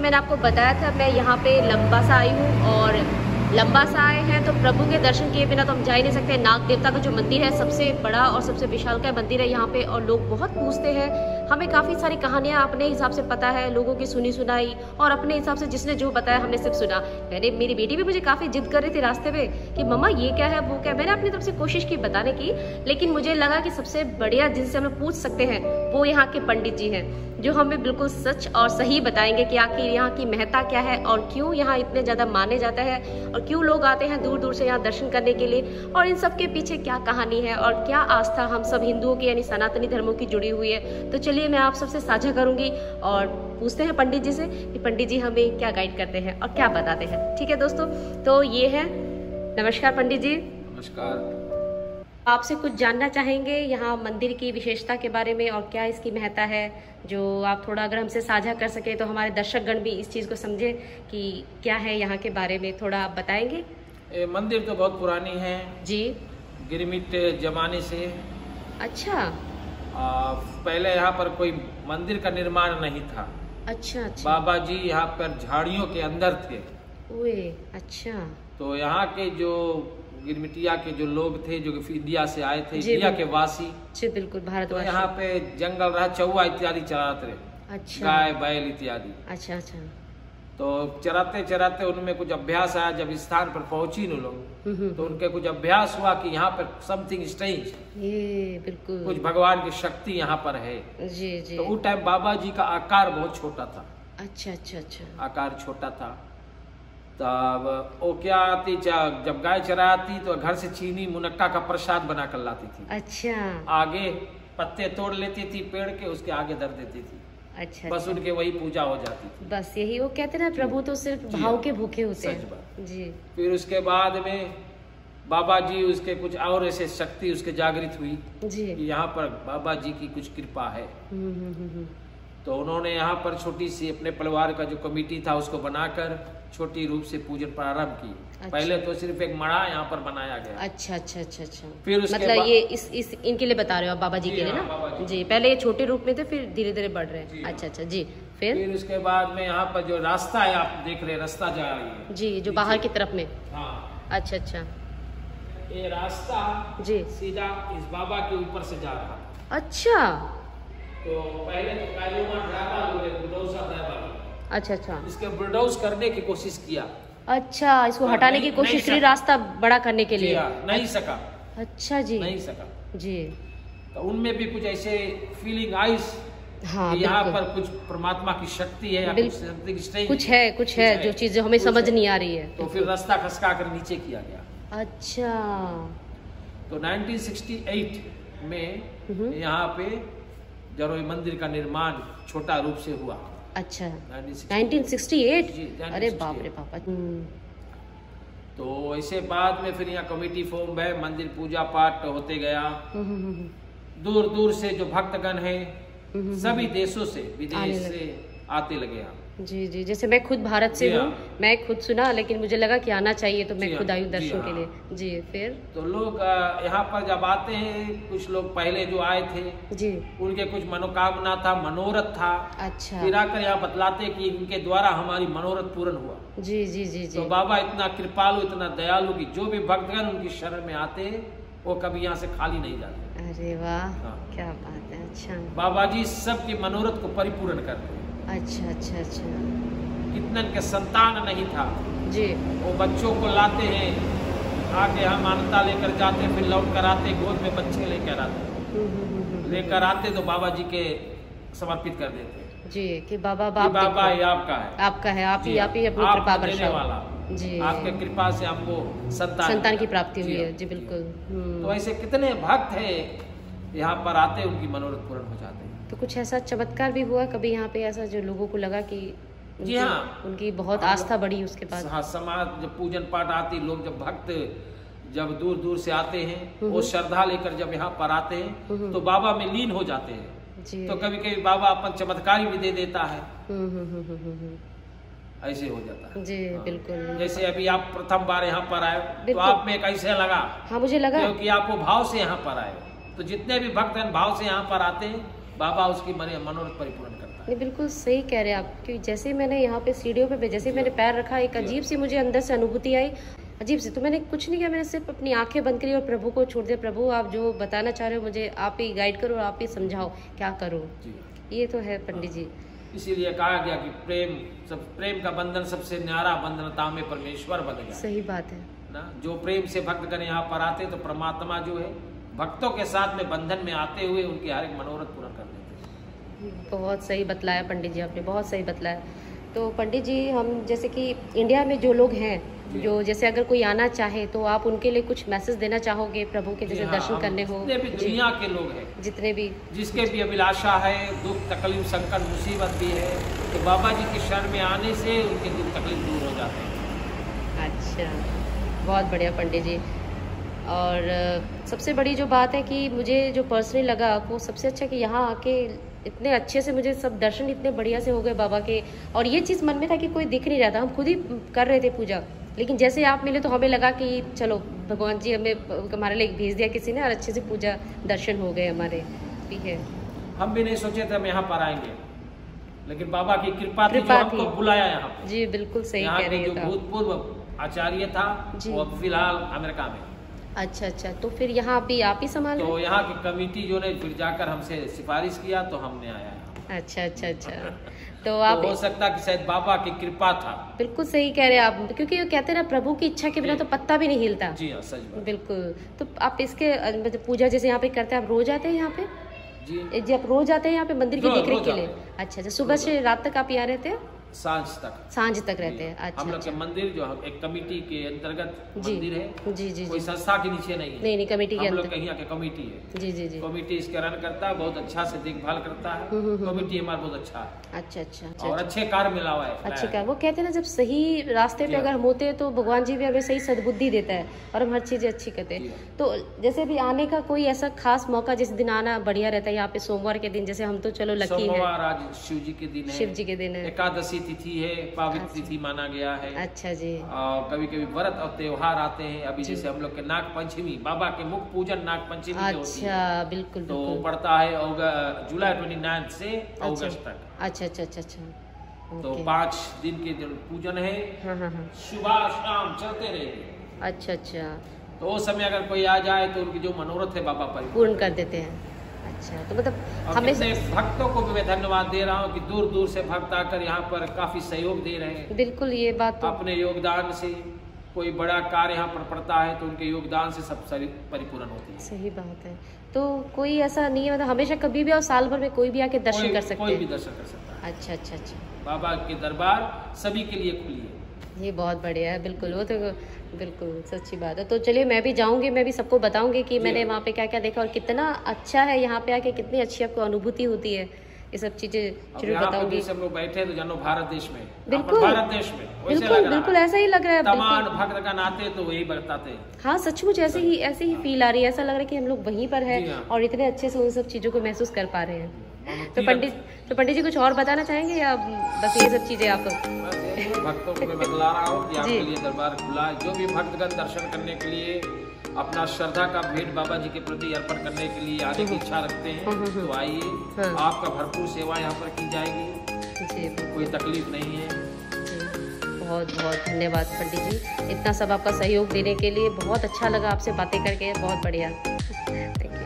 मैंने आपको बताया था मैं यहाँ पे लंबासा आई हूँ, और लंबासा आए हैं तो प्रभु के दर्शन किए बिना तो हम जा ही नहीं सकते। नाग देवता का जो मंदिर है सबसे बड़ा और सबसे विशालकाय मंदिर है यहाँ पे, और लोग बहुत पूछते हैं। हमें काफ़ी सारी कहानियाँ अपने हिसाब से पता है, लोगों की सुनी सुनाई, और अपने हिसाब से जिसने जो बताया हमने सिर्फ सुना। मेरी बेटी भी मुझे काफ़ी जिद कर रही थी रास्ते में कि मम्मा ये क्या है वो क्या है। मैंने अपनी तरफ से कोशिश की बताने की, लेकिन मुझे लगा कि सबसे बढ़िया जिनसे हम पूछ सकते हैं वो यहाँ के पंडित जी हैं, जो हमें बिल्कुल सच और सही बताएंगे कि आखिर यहाँ की महत्ता क्या है और क्यों यहाँ इतने ज़्यादा माने जाता है, और क्यों लोग आते हैं दूर दूर से यहाँ दर्शन करने के लिए, और इन सब के पीछे क्या कहानी है और क्या आस्था हम सब हिंदुओं की यानी सनातनी धर्मों की जुड़ी हुई है। तो चलिए मैं आप सबसे साझा करूंगी और पूछते हैं पंडित जी से कि पंडित जी हमें क्या गाइड करते हैं और क्या बताते हैं। ठीक है दोस्तों, तो ये है। नमस्कार पंडित जी। नमस्कार। आपसे कुछ जानना चाहेंगे यहाँ मंदिर की विशेषता के बारे में और क्या इसकी महत्ता है, जो आप थोड़ा अगर हमसे साझा कर सके तो हमारे दर्शकगण भी इस चीज़ को समझे कि क्या है यहाँ के बारे में, थोड़ा आप बताएंगे। मंदिर तो बहुत पुरानी है जी। गिरमिट जमाने से। अच्छा। पहले यहाँ पर कोई मंदिर का निर्माण नहीं था। अच्छा अच्छा। बाबा जी यहाँ पर झाड़ियों के अंदर थे। ओए अच्छा। तो यहाँ के जो गिरमिटिया के जो लोग थे जो इंडिया से आए थे, इंडिया के वासी जी बिल्कुल, भारतवासी। तो यहाँ पे जंगल रहा, चौवा इत्यादि चराते रहे। अच्छा। गाय बैल इत्यादि। अच्छा अच्छा। तो चराते चराते उनमें कुछ अभ्यास आया। जब इस स्थान पर पहुंची न लोग तो उनके कुछ अभ्यास हुआ कि यहाँ पर समथिंग स्ट्रेंज, ये बिल्कुल कुछ भगवान की शक्ति यहाँ पर है। जी जी। तो उस टाइम बाबा जी का आकार बहुत छोटा था। अच्छा अच्छा अच्छा। आकार छोटा था। तब वो क्या आती, जब गाय चराती तो घर से चीनी मुनक्का का प्रसाद बना कर लाती थी। अच्छा। आगे पत्ते तोड़ लेती थी पेड़ के, उसके आगे धर देती थी। अच्छा। बस उनके वही पूजा हो जाती थी। बस यही वो कहते हैं ना, प्रभु तो सिर्फ भाव के भूखे होते हैं। सच बात। जी। फिर उसके बाद में बाबा जी उसके कुछ और ऐसे शक्ति उसके जागृत हुई जी कि यहाँ पर बाबा जी की कुछ कृपा है। तो उन्होंने यहाँ पर छोटी सी अपने परिवार का जो कमेटी था उसको बनाकर छोटी रूप से पूजन प्रारंभ की। अच्छा। पहले तो सिर्फ एक मड़ा यहाँ पर बनाया गया। अच्छा अच्छा अच्छा अच्छा। फिर उसके मतलब ये इस इनके लिए बता रहे हो आप, बाबा जी के लिए ना? जी, पहले ये छोटे रूप में थे, फिर धीरे धीरे बढ़ रहे हैं। अच्छा अच्छा जी। फिर उसके बाद में यहाँ पर जो रास्ता है आप देख रहे, रास्ता जा रही है जी, जो बाहर की तरफ में। हाँ। अच्छा अच्छा। ये रास्ता जी सीधा इस बाबा के ऊपर से जा रहा। अच्छा। तो पहले तो कालूमा ड्राइवर हुए, बुलडोजर ड्राइवर। अच्छा अच्छा। इसके बुलडोज करने की कोशिश किया। अच्छा, इसको हटाने की कोशिश करी, रास्ता बड़ा करने के लिए। नहीं सका। अच्छा जी। नहीं सका जी। तो उनमें भी कुछ ऐसे फीलिंग आई। हाँ, यहाँ पर कुछ परमात्मा की शक्ति है या कुछ है जो चीज हमें समझ नहीं आ रही है। तो फिर रास्ता खसका कर नीचे किया गया। अच्छा। तो 1968 में यहाँ पे जरोई मंदिर का निर्माण छोटा रूप से हुआ। अच्छा 1968। अरे बाप रे बाप। तो ऐसे बाद में फिर यहाँ कमेटी फॉर्म है, मंदिर पूजा पाठ होते गया। दूर दूर से जो भक्तगण हैं सभी देशों से विदेश से आते लगे यहाँ। जी जी। जैसे मैं खुद भारत से हूँ, मैं खुद सुना, लेकिन मुझे लगा कि आना चाहिए तो मैं खुद आई दर्शन के लिए। जी। फिर तो लोग यहाँ पर जब आते हैं, कुछ लोग पहले जो आए थे जी उनके कुछ मनोकामना था, मनोरथ था। अच्छा। फिर आकर यहाँ बतलाते कि इनके द्वारा हमारी मनोरथ पूर्ण हुआ। जी जी जी जी। तो बाबा इतना कृपालु, इतना दयालु कि जो भी भक्तगण उनकी शरण में आते हैं वो कभी यहाँ से खाली नहीं जाते। अरे वाह, क्या बात है। अच्छा। बाबा जी सबकी मनोरथ को परिपूर्ण करते हैं। अच्छा अच्छा अच्छा। कितने के संतान नहीं था जी, वो बच्चों को लाते हैं, आके हम मान्यता लेकर जाते, फिर लौट कर आते, गोद में बच्चे लेकर आते, लेकर आते तो बाबा जी के समर्पित कर देते जी कि बाबा बाबा ये आपका है, आपका है, आप ही अपनी कृपा बरसाओ वाला जी। आपके कृपा से हमको संतान की प्राप्ति हुई है। जी बिल्कुल। तो ऐसे कितने भक्त है यहाँ पर आते, उनकी मनोरथ पूर्ण हो जाते हैं। तो कुछ ऐसा चमत्कार भी हुआ कभी यहाँ पे, ऐसा जो लोगों को लगा कि जी हाँ, उनकी बहुत आस्था बढ़ी उसके बाद? हाँ, समाज जब पूजन पाठ आती, लोग जब भक्त जब दूर दूर से आते हैं वो श्रद्धा लेकर जब यहाँ पर आते हैं तो बाबा में लीन हो जाते हैं जी। तो कभी कभी बाबा अपन चमत्कार भी दे देता है। ऐसे हो जाता है जी। बिल्कुल। जैसे अभी आप प्रथम बार यहाँ पर आए तो आप में कैसे लगा? हाँ, मुझे लगा क्योंकि आपको भाव से यहाँ पर आए। तो जितने भी भक्त भाव से यहाँ पर आते हैं बाबा उसकी मनोरथ परिपूर्ण करता है। नहीं, बिल्कुल सही कह रहे हैं आप, क्योंकि जैसे मैंने यहाँ पे सीढ़ियों पे जैसे मैंने पैर रखा, एक अजीब सी मुझे अंदर से अनुभूति आई, अजीब सी। तो मैंने कुछ नहीं किया, मैंने सिर्फ अपनी आंखें बंद करी और प्रभु को छोड़ दिया। प्रभु, आप जो बताना चाह रहे हो मुझे आप ही गाइड करो और आप ही समझाओ क्या करूँ। ये तो है पंडित जी। इसीलिए कहा गया कि प्रेम का बंधन सबसे न्यारा बंधनता में परमेश्वर बन गया। सही बात है ना। जो प्रेम से भक्तगण यहाँ पर आते तो परमात्मा जो है भक्तों के साथ में बंधन में आते हुए उनके हर एक मनोरथ पूरा कर देते। बहुत सही बतलाया पंडित जी, आपने बहुत सही बतलाया। तो पंडित जी, हम जैसे कि इंडिया में जो लोग हैं, जो जैसे अगर कोई आना चाहे तो आप उनके लिए कुछ मैसेज देना चाहोगे प्रभु के, जैसे दर्शन करने हो? जितने भी दुनिया के लोग हैं, जितने भी जिसके भी अभिलाषा है, दुख तकलीफ संकट मुसीबत भी है, तो बाबा जी की शरण में आने से उनके दुख तकलीफ दूर हो जाते हैं। अच्छा, बहुत बढ़िया पंडित जी। और सबसे बड़ी जो बात है कि मुझे जो पर्सनली लगा वो सबसे अच्छा कि यहाँ आके इतने अच्छे से मुझे सब दर्शन इतने बढ़िया से हो गए बाबा के। और ये चीज़ मन में था कि कोई दिख नहीं रहा था, हम खुद ही कर रहे थे पूजा, लेकिन जैसे आप मिले तो हमें लगा कि चलो भगवान जी हमारे लिए भेज दिया किसी ने, और अच्छे से पूजा दर्शन हो गए हमारे भी है। हम भी नहीं सोचे थे हम यहाँ पर आएंगे, लेकिन बाबा की कृपा थी जो हमको बुलाया यहाँ पे। जी बिल्कुल सही कह रहे हैं। जो भूतपूर्व आचार्य था वो अब फिलहाल अमेरिका में। अच्छा अच्छा, तो फिर यहाँ भी आप ही संभाल? तो यहाँ की कमेटी जो ने फिर जाकर हमसे सिफारिश किया तो हमने आया। अच्छा अच्छा अच्छा। तो आप हो सकता कि शायद बाबा की कृपा था। बिल्कुल सही कह रहे हैं आप, क्योंकि वो कहते हैं ना प्रभु की इच्छा के बिना तो पत्ता भी नहीं हिलता। जी हाँ, सच बात। बिल्कुल। तो आप इसके मतलब पूजा जैसे यहाँ पे करते हैं, आप रोज आते हैं यहाँ पे? जी आप रोज आते हैं यहाँ पे मंदिर की देखरेख के लिए? अच्छा अच्छा, सुबह से रात तक आप यहाँ रहते हैं? सांझ तक रहते हैं। अच्छा, हम लोग के मंदिर जो एक कमेटी के अंतर्गत मंदिर है। जी जी, कोई संस्था के नीचे नहीं है। नहीं कमेटी के अंदर, हम लोग के कमेटी है। जी जी जी। कमेटी इसके रन करता है, बहुत अच्छा से देखभाल करता है। कमेटी हमारा बहुत अच्छा है। अच्छा अच्छा, और अच्छे कार्य मिला हुआ है। अच्छे कार्य, वो कहते हैं ना जब सही रास्ते पे अगर हम होते हैं तो भगवान जी भी हमें सही सद्बुद्धि देता है और हम हर चीजें अच्छी करते हैं। तो जैसे भी आने का कोई ऐसा खास मौका जिस दिन आना बढ़िया रहता है यहाँ पे? सोमवार के दिन, जैसे हम तो चलो लकी है, आज शिव जी के दिन है। शिव जी के दिन है, एकादशी तिथि है, पवित्र तिथि माना गया है। अच्छा जी। और कभी कभी व्रत और त्योहार आते हैं। अभी जैसे हम लोग के नाग पंचमी, बाबा के मुख पूजन नाग पंचमी होती है। बिल्कुल। तो पड़ता है जुलाई 29 से अगस्त तक। अच्छा अच्छा अच्छा अच्छा। तो 5 दिन के पूजन है। सुबह शाम चलते रहेंगे। अच्छा अच्छा। तो उस समय अगर कोई आ जाए तो उनकी जो मनोरथ है बाबा पूर्ण कर देते हैं। अच्छा, तो मतलब हमें भक्तों को भी मैं धन्यवाद दे रहा हूँ कि दूर दूर से भक्त आकर यहाँ पर काफी सहयोग दे रहे हैं। बिल्कुल, ये बात तो अपने योगदान से कोई बड़ा कार्य यहाँ पर पड़ता है तो उनके योगदान से सब परिपूर्ण होती है। सही बात है। तो कोई ऐसा नहीं है, मतलब हमेशा कभी भी और साल भर में कोई भी आके दर्शन कर सकते हैं? कोई भी दर्शन कर सकता है। अच्छा अच्छा अच्छा। बाबा के दरबार सभी के लिए खुली है। ये बहुत बढ़िया है। बिल्कुल, वो तो बिल्कुल सच्ची बात है। तो चलिए मैं भी जाऊंगी, मैं भी सबको बताऊंगी कि मैंने वहाँ पे क्या क्या देखा और कितना अच्छा है यहाँ पे आके, कितनी अच्छी आपको अनुभूति होती है। ये सब चीजें जरूर बताऊंगी। हम लोग बैठे तो जानो भारत देश में, बिल्कुल भारत देश में बिल्कुल बिल्कुल ऐसा ही लग रहा है। तमाम भक्त का नाते तो वही बताते हैं। हाँ सचमुच ऐसे ही फील आ रही है, ऐसा लग रहा है कि हम लोग वहीं पर है और इतने अच्छे से उन सब चीजों को महसूस कर पा रहे हैं। तो पंडित जी कुछ और बताना चाहेंगे या बस ये सब चीजें आप? भक्तों को मैं बतला रहा हूँ कि आपके लिए दरबार खुला है। जो भी भक्तगण दर्शन करने के लिए अपना श्रद्धा का भेंट बाबा जी के प्रति अर्पण करने के लिए आने की इच्छा रखते हैं तो आइए। आपका भरपूर सेवा यहाँ पर की जाएगी। कोई तकलीफ नहीं है। बहुत बहुत धन्यवाद पंडित जी, इतना सब आपका सहयोग देने के लिए। बहुत अच्छा लगा आपसे बातें करके, बहुत बढ़िया। Thank you.